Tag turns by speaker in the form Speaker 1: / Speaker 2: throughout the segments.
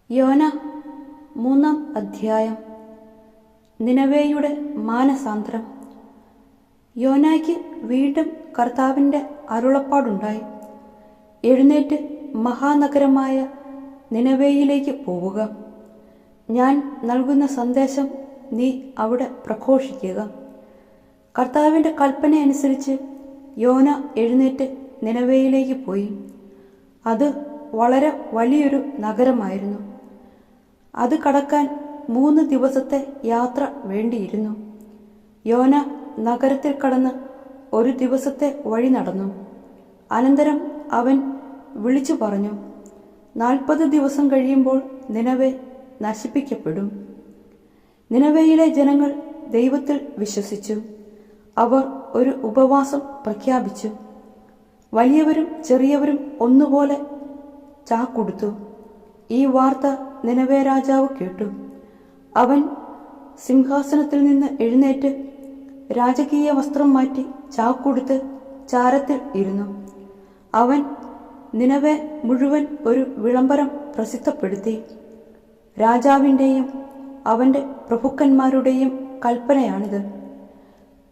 Speaker 1: യോന 3-ാം അധ്യായം. നിനവേയുടെ മാനസാന്തരം. യോനായ്ക്ക് വീണ്ടും കർത്താവിൻ്റെ അരുളപ്പാടുണ്ടായി. എഴുന്നേറ്റ് മഹാനഗരമായ നിനവേയിലേക്ക് പോവുക. ഞാൻ നൽകുന്ന സന്ദേശം നീ അവിടെ പ്രഘോഷിക്കുക. കർത്താവിൻ്റെ കൽപ്പനയനുസരിച്ച് യോന എഴുന്നേറ്റ് നിനവേയിലേക്ക് പോയി. അത് വളരെ വലിയൊരു നഗരമായിരുന്നു. അത് കടക്കാൻ 3 ദിവസത്തെ യാത്ര വേണ്ടിയിരുന്നു. യോന നഗരത്തിൽ കടന്ന് 1 ദിവസത്തെ വഴി നടന്നു. അനന്തരം അവൻ വിളിച്ചു പറഞ്ഞു, 40 ദിവസം കഴിയുമ്പോൾ നിനവെ നശിപ്പിക്കപ്പെടും. നിനവേയിലെ ജനങ്ങൾ ദൈവത്തിൽ വിശ്വസിച്ചു. അവർ ഒരു ഉപവാസം പ്രഖ്യാപിച്ചു. വലിയവരും ചെറിയവരും ഒന്നുപോലെ ചാക്കുടുത്തു. ഈ വാർത്ത നിനവേ രാജാവ് കേട്ടു. അവൻ സിംഹാസനത്തിൽ നിന്ന് എഴുന്നേറ്റ് രാജകീയ വസ്ത്രം മാറ്റി ചാക്കുടുത്ത് ചാരത്തിൽ ഇരുന്നു. അവൻ നിനവേ മുഴുവൻ ഒരു വിളംബരം പ്രസിദ്ധപ്പെടുത്തി. രാജാവിൻ്റെയും അവൻ്റെ പ്രഭുക്കന്മാരുടെയും കൽപ്പനയാണിത്.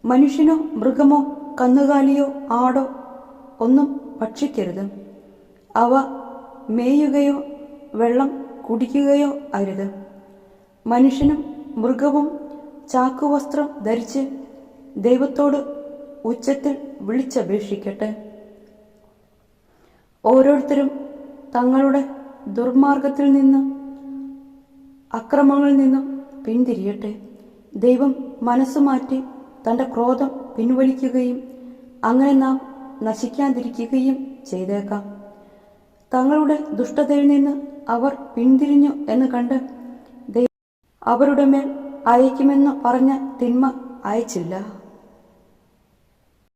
Speaker 1: മനുഷ്യനോ മൃഗമോ കന്നുകാലിയോ ആടോ ഒന്നും ഭക്ഷിക്കരുത്. അവ മേയുകയോ വെള്ളം കുടിക്കുകയോ അരുത്. മനുഷ്യനും മൃഗവും ചാക്കുവസ്ത്രം ധരിച്ച് ദൈവത്തോട് ഉച്ചത്തിൽ വിളിച്ചപേക്ഷിക്കട്ടെ. ഓരോരുത്തരും തങ്ങളുടെ ദുർമാർഗത്തിൽ നിന്ന് അക്രമങ്ങളിൽ നിന്നും പിന്തിരിയട്ടെ. ദൈവം മനസ്സുമാറ്റി തൻ്റെ ക്രോധം പിൻവലിക്കുകയും അങ്ങനെ നാം നശിക്കാതിരിക്കുകയും ചെയ്തേക്കാം. തങ്ങളുടെ ദുഷ്ടതയിൽ നിന്ന് അവർ പിന്തിരിഞ്ഞു എന്ന് കണ്ട് ദൈവം അവരുടെ മേൽ അയക്കുമെന്ന് പറഞ്ഞ തിന്മ അയച്ചില്ല.